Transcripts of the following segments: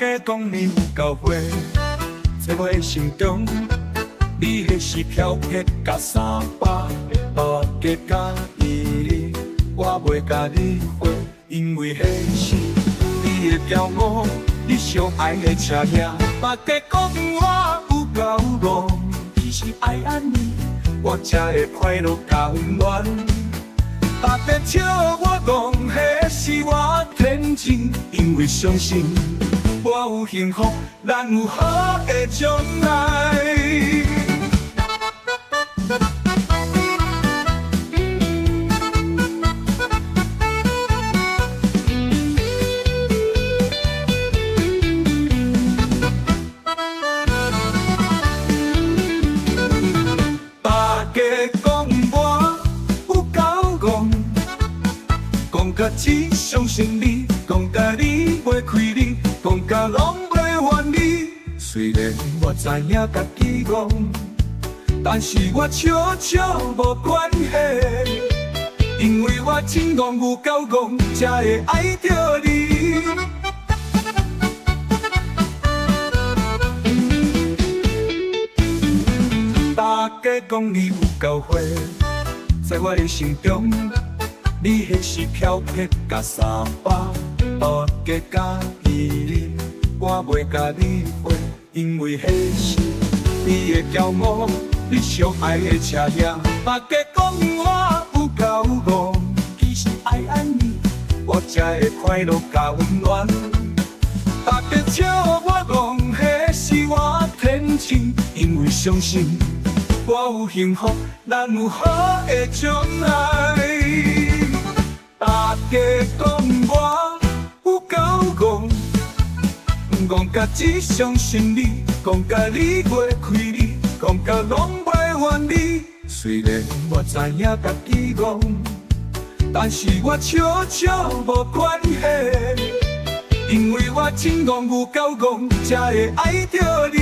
家讲你有够花，在我的心中，你迄是飘撇甲三百，大家甲伊，我袂甲你花，因为迄是你的骄傲，你上爱的车仔。大家讲我有够戆，其实爱安尼，我才会快乐甲温暖。大家笑我戆，迄是我天真，因为相信我有幸福，咱有好的将来。大家讲我有够戆，讲甲只相信你，讲甲你袂开你，讲甲拢袂怨你。虽然我知影家己戆，但是我笑笑无关系，因为我真戆有够戆，才会爱着你。大家讲你有够花，在我的心中，你迄是飘撇甲三百，大家甲伊，我袂甲你花，因为迄是你的骄傲，你上爱的车仔。大家讲我有够戆，其实爱安尼，我才会快乐甲温暖。大家笑我戆，迄是我天真，因为相信我有幸福，咱有好的将来。大家讲我有够戆，戆甲只相信你，讲甲你袂开你，讲甲拢袂怨你。虽然我知影家己戆，但是我笑笑无关系，因为我真戆有够戆，才会爱着你。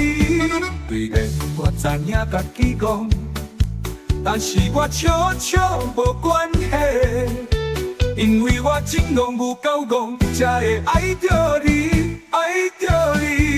虽然我知影家己戆，但是我笑笑无关系，因为我真戆有够戆，才会爱着你，爱着你。